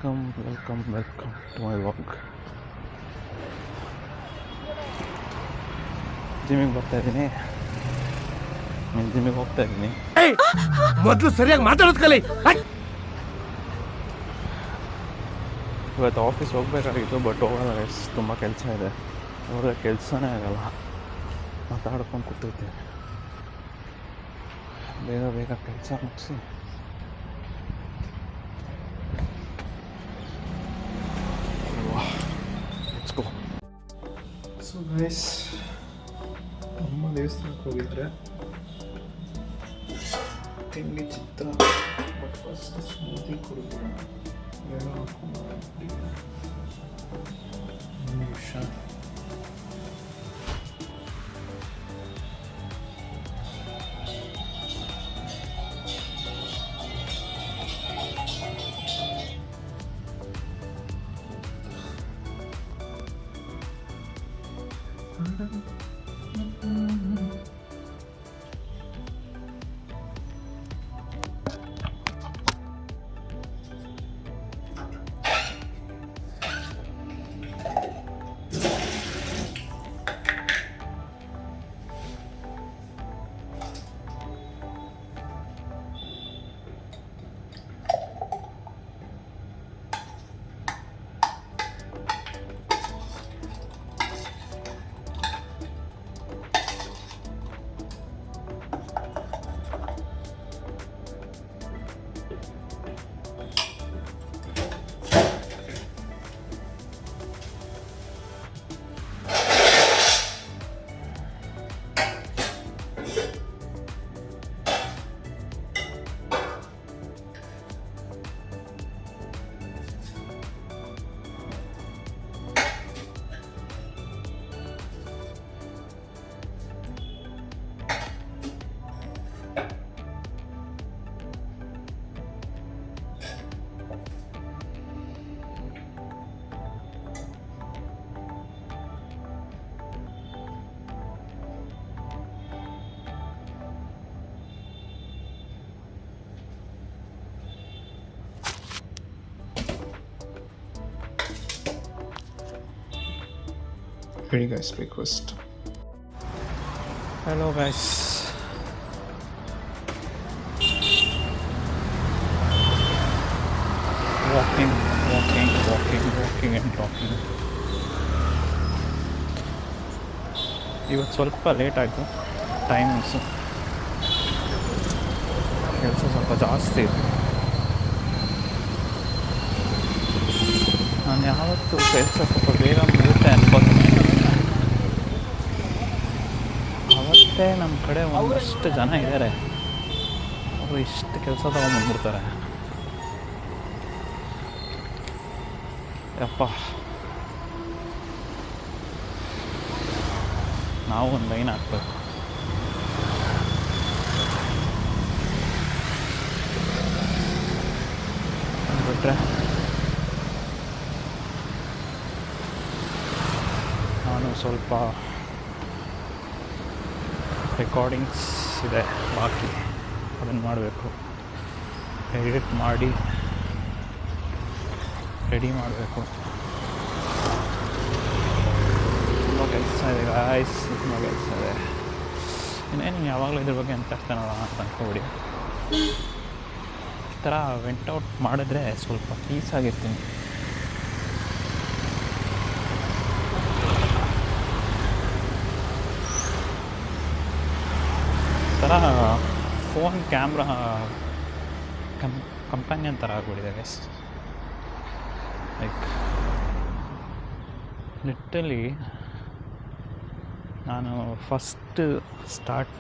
Welcome to my walk. ಜಿಮ್ಮಿಗೆ ಬರ್ತಾ ಇದ್ದೀನಿ, ಜಿಮ್ಮಿಗೆ ಹೋಗ್ತಾ ಇದ್ದೀನಿ. ಮೊದಲು ಸರಿಯಾಗಿ ಮಾತಾಡೋದು ಕಲಿ. ಇವತ್ತು ಆಫೀಸ್ ಹೋಗ್ಬೇಕಾಗಿತ್ತು, ಬಟ್ ಹೋಗಲ್ಲ ಗೈಸ್, ತುಂಬ ಕೆಲಸ ಇದೆ. ಹೋದರೆ ಕೆಲಸನೇ ಆಗಲ್ಲ, ಮಾತಾಡ್ಕೊಂಡು ಕೂತಿದ್ದೆ. ಬೇಗ ಬೇಗ ಕೆಲಸ ಮುಗಿಸಿ ಲೆಟ್ಸ್ ಗೋ. ಸೊ ಗೈಸ್, ನಮ್ಮ ದೇವಸ್ಥಾನಕ್ಕೆ ಹೋಗಿದ್ರೆ ತಿಂಡಿ ಚಿತ್ರ, ಬಟ್ ಫಸ್ಟ್ ಸ್ಮೂತಿ ಕುಡಿದ್ರು. ನಿಮಿಷ ready guys, breakfast. Hello guys, walking and talking. ಇವತ್ತು ಸ್ವಲ್ಪ ಲೇಟ್ ಆಯಿತು, ಟೈಮಿಂಗ್ಸು ಕೆಲಸ ಸ್ವಲ್ಪ ಜಾಸ್ತಿ ಇದೆ. ನಾನು ಯಾವತ್ತೂ ಕೆಲಸ ಸ್ವಲ್ಪ ಬೇಗ ಮುಗುತ್ತೆ ಅನ್ಕೋತೀನಿ. ಅವತ್ತೇ ನಮ್ಮ ಕಡೆ ಒಂದಷ್ಟು ಜನ ಇದ್ದಾರೆ, ಅವರು ಇಷ್ಟು ಕೆಲಸ ತೊಗೊಂಡ್ಬಂದ್ಬಿಡ್ತಾರೆ. ಯಪ್ಪ, ನಾವು ಒಂದು ಲೈನ್ ಹಾಕ್ಬೇಕು. ಅಂದ್ಬಿಟ್ರೆ ನಾನು ಸ್ವಲ್ಪ ರೆಕಾರ್ಡಿಂಗ್ಸ್ ಇದೆ ಬಾಕಿ, ಅದನ್ನು ಮಾಡಬೇಕು. ಎಡಿಟ್ ಮಾಡಿ ರೆಡಿ ಮಾಡಬೇಕು. ತುಂಬ ಕೆಲಸ ಇದೆ ಗಾಯ್ಸ್, ತುಂಬ ಕೆಲಸ ಇದೆ. ಇನ್ನೇನು ಯಾವಾಗಲೂ ಇದ್ರ ಬಗ್ಗೆ ಅಂತ ನೋಡೋಣ ಅಂತ ಅಂದ್ಕೊಬಿಡಿ. ಈ ಥರ ವೆಂಟ್ ಔಟ್ ಮಾಡಿದ್ರೆ ಸ್ವಲ್ಪ ಪೀಸ್ ಆಗಿರ್ತೀನಿ. ಥರ ಫೋನ್ ಕ್ಯಾಮ್ರಾ ಕಂಪ್ಯಾನಿಯನ್ ಥರ ಆಗ್ಬಿಟ್ಟಿದೆ ಗೈಸ್. ಲೈಕ್ ಲಿಟ್ರಲಿ ನಾನು ಫಸ್ಟ್ ಸ್ಟಾರ್ಟ್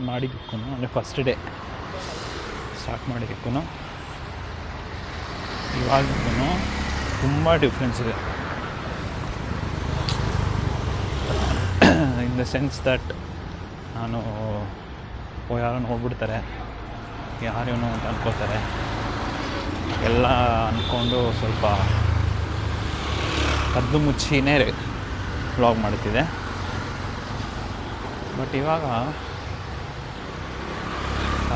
ಮಾಡಿದ್ದಕ್ಕೂ, ಅಂದರೆ ಫಸ್ಟ್ ಡೇ ಸ್ಟಾರ್ಟ್ ಮಾಡಿದ್ದಕ್ಕೂ ಇವಾಗಿಗೂ ತುಂಬ ಡಿಫ್ರೆನ್ಸ್ ಇದೆ. ಇನ್ ದ ಸೆನ್ಸ್ ದಟ್ ನಾನು ಯಾರೋ ನೋಡ್ಬಿಡ್ತಾರೆ, ಯಾರೇನೋ ಅಂತ ಅನ್ಕೋತಾರೆ, ಎಲ್ಲ ಅಂದ್ಕೊಂಡು ಸ್ವಲ್ಪ ಕದ್ದು ಮುಚ್ಚಿನೇ ವ್ಲಾಗ್ ಮಾಡುತ್ತಿದೆ. ಬಟ್ ಇವಾಗ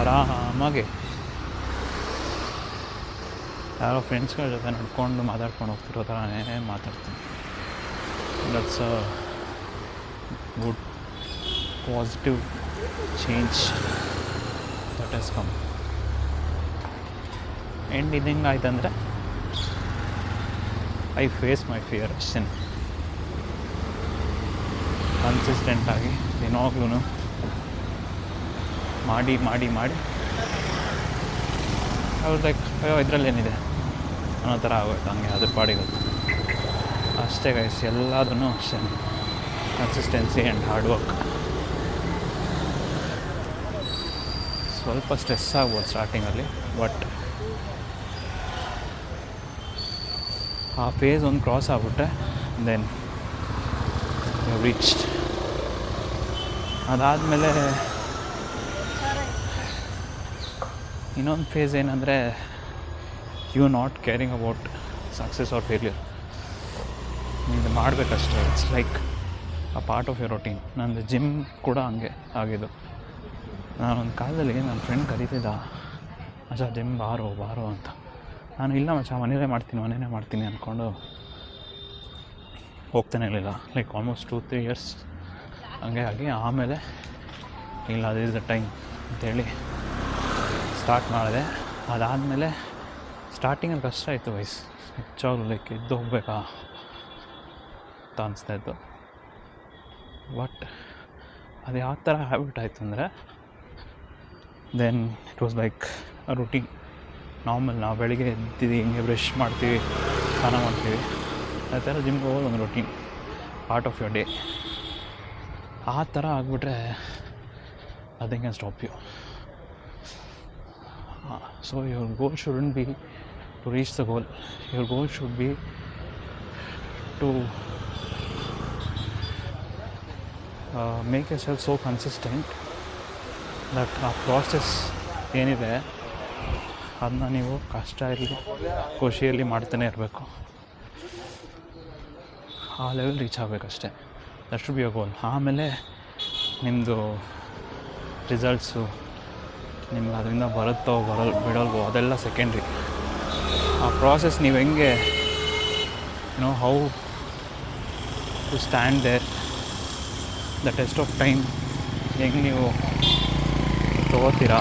ಆರಾಮಾಗಿ ಯಾರೋ ಫ್ರೆಂಡ್ಸ್ಗಳ ಜೊತೆ ನಡ್ಕೊಂಡು ಮಾತಾಡ್ಕೊಂಡು ಹೋಗ್ತಿರೋ ಥರನೇ ಮಾತಾಡ್ತೀನಿ. That's a good positive change that has come. End ಇದು ಹೆಂಗಾಯ್ತಂದರೆ ಐ ಫೇಸ್ ಮೈ ಫಿಯರ್ ಅಷ್ಟೇ. ಕನ್ಸಿಸ್ಟೆಂಟಾಗಿ ದಿನಾಗ್ಲೂ ಮಾಡಿ ಅವ್ರು ಲೈಕ್ ಅಯ್ಯೋ ಇದರಲ್ಲೇನಿದೆ ಅನ್ನೋ ಥರ ಆಗೋಯ್ತು. ಹಂಗೆ ಅದ್ರ ಪಾಡಿಗೆ ಅಷ್ಟೇ ಗೈಸ್. ಎಲ್ಲದೂ ಅಷ್ಟೇ, ಕನ್ಸಿಸ್ಟೆನ್ಸಿ ಆ್ಯಂಡ್ ಹಾರ್ಡ್ ವರ್ಕ್. ಸ್ವಲ್ಪ ಸ್ಟ್ರೆಸ್ ಆಗ್ಬೋದು ಸ್ಟಾರ್ಟಿಂಗಲ್ಲಿ, ಬಟ್ ಆ ಫೇಸ್ ಒಂದು ಕ್ರಾಸ್ ಆಗಿಬಿಟ್ರೆ ದೆನ್ ಯು ರೀಚ್ಡ್. ಅದಾದಮೇಲೆ ಇನ್ನೊಂದು ಫೇಸ್ ಏನಂದರೆ you not caring about success or failure. ಇದು ಮಾಡಬೇಕಷ್ಟೇ. It's like a part of your routine. ನಂದು ಜಿಮ್ ಕೂಡ ಹಂಗೆ ಆಗಿದ್ದು. ನಾನೊಂದು ಕಾಲದಲ್ಲಿ ನನ್ನ ಫ್ರೆಂಡ್ ಕರೀತಿದ್ದ, ಮಚ್ಚ ಜಿಮ್ ಬಾರೋ ಅಂತ. ನಾನು ಇಲ್ಲ ಮಚ್ಚ ಮನೇಲೇ ಮಾಡ್ತೀನಿ ಅಂದ್ಕೊಂಡು ಹೋಗ್ತಾನೆ ಇರಲಿಲ್ಲ. ಲೈಕ್ ಆಲ್ಮೋಸ್ಟ್ 2-3 ಇಯರ್ಸ್ ಹಂಗೆ ಆಗಿ ಆಮೇಲೆ ಇಲ್ಲ ಅದು ಇಸ್ ದ ಟೈಮ್ ಅಂತೇಳಿ ಸ್ಟಾರ್ಟ್ ಮಾಡಿದೆ. ಅದಾದಮೇಲೆ ಸ್ಟಾರ್ಟಿಂಗಲ್ಲಿ ಕಷ್ಟ ಆಯಿತು ವಯಸ್ಸು ಹೆಚ್ಚಾಗಲು, ಲೈಕ್ ಎದ್ದು ಹೋಗ್ಬೇಕಾ ಅಂತ ಅನಿಸ್ತಾಯಿತ್ತು. ಬಟ್ ಅದು ಯಾವ ಥರ ಹ್ಯಾಬಿಟ್ ಆಯಿತು ಅಂದರೆ then it was like a routine. Normal ನಾವು ಬೆಳಿಗ್ಗೆ ಎದ್ದಿದ್ದು ಹಿಂಗೆ ಬ್ರಷ್ ಮಾಡ್ತೀವಿ, ಸ್ನಾನ ಮಾಡ್ತೀವಿ, ಆ ಥರ ಜಿಮ್ಗೆ ಹೋಗೋದು ಒಂದು routine, part of your day. ಆ ಥರ ಆಗಿಬಿಟ್ರೆ nothing can stop you. So your goal shouldn't be to reach the goal. Your goal should be to make yourself so consistent that ಆ ಪ್ರಾಸೆಸ್ ಏನಿದೆ ಅದನ್ನ ನೀವು ಕಷ್ಟ ಇರಲಿ ಖುಷಿಯಲ್ಲಿ ಮಾಡ್ತಾನೆ ಇರಬೇಕು. ಆ ಲೆವೆಲ್ ರೀಚ್ ಆಗಬೇಕಷ್ಟೆ. That should be your goal. ಆಮೇಲೆ ನಿಮ್ಮದು ರಿಸಲ್ಟ್ಸು ನಿಮ್ಗೆ ಅದರಿಂದ ಬರುತ್ತೋ ಬಿಡೋಲ್ವೋ ಅದೆಲ್ಲ ಸೆಕೆಂಡ್ರಿ. ಆ ಪ್ರಾಸೆಸ್ ನೀವು ಹೆಂಗೆ how to stand there, the test of time ಹೆಂಗೆ ನೀವು ತೊಗೋತೀರಾ,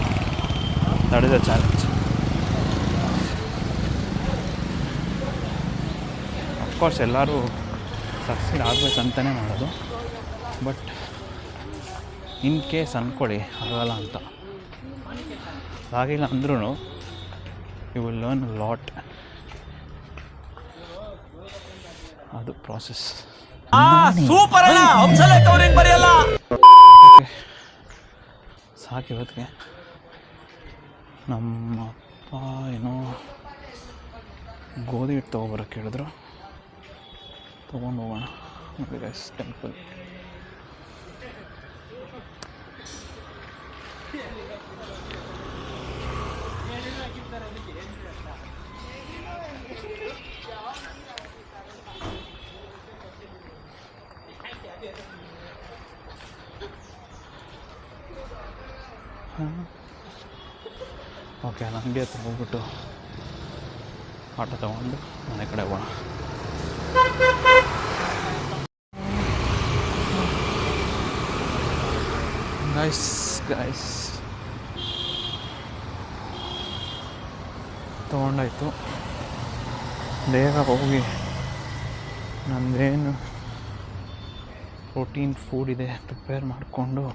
that is a challenge. Of course ಎಲ್ಲರೂ ಸಕ್ಸೀಡ್ ಆಗಬೇಕಂತಲೇ ಮಾಡೋದು, ಬಟ್ ಇನ್ ಕೇಸ್ ಅಂದ್ಕೊಳ್ಳಿ ಆಗಲ್ಲ ಅಂತ, ಆಗಿಲ್ಲ ಅಂದ್ರೂ you will learn a lot. ಅದು ಪ್ರಾಸೆಸ್. ಸಾಕು ಇವತ್ತಿಗೆ. ನಮ್ಮ ಅಪ್ಪ ಏನೋ ಗೋಧಿ ಹಿಟ್ಟು ತೊಗೊಬರೋಕ್ಕೆ ಹೇಳಿದ್ರು, ತೊಗೊಂಡು ಹೋಗೋಣ ನೋಡಿ ಗೈಸ್ ಟೆಂಪಲ್. ಓಕೆ, ನಾನು ಅಂಗಡಿ ಹತ್ರ ಹೋಗ್ಬಿಟ್ಟು ಆಟೋ ತೊಗೊಂಡು ಮನೆ ಕಡೆ ಹೋಗೋಣ. ಗೈಸ್ ತೊಗೊಂಡಾಯ್ತು. ಬೇಗ ಹೋಗಿ ನಂದೇನು ಪ್ರೋಟೀನ್ ಫುಡ್ ಇದೆ ಪ್ರಿಪೇರ್ ಮಾಡಿಕೊಂಡು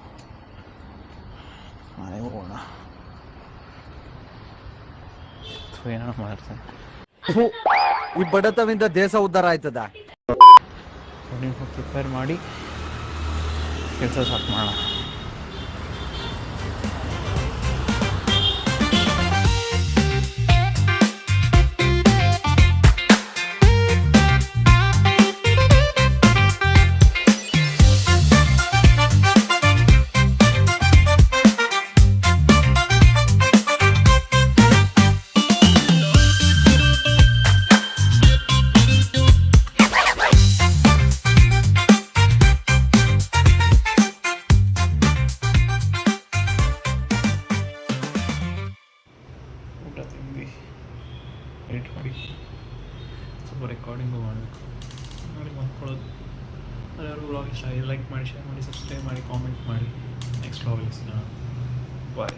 ಮನೆಗೆ ಹೋಗೋಣ. ಏನೋ ಮಾಡ್ತೇನೆ. ಈ ಬಡತವಿಂದ ದೇಶ ಉದ್ಧಾರ ಆಯ್ತದ. ನೀವು ಪ್ರಿಪೇರ್ ಮಾಡಿ ಕೆಲಸ ಸ್ಟಾರ್ಟ್ ಮಾಡೋಣ. ಎಡಿಟ್ ಮಾಡಿ ಸ್ವಲ್ಪ ರೆಕಾರ್ಡಿಂಗು ಮಾಡಬೇಕು ಮಾಡಿ ಮಾಡ್ಕೊಳ್ಳೋದು. ಅದಾದ್ರು ವ್ಲಾಗ್ ಇಷ್ಟ ಆಗಿದೆ ಲೈಕ್ ಮಾಡಿ, ಶೇರ್ ಮಾಡಿ, ಸಬ್ಸ್ಕ್ರೈಬ್ ಮಾಡಿ, ಕಾಮೆಂಟ್ ಮಾಡಿ. ನೆಕ್ಸ್ಟ್ ವ್ಲಾಗಲ್ಲಿ ಸಿಗೋಣ. ಬಾಯ್.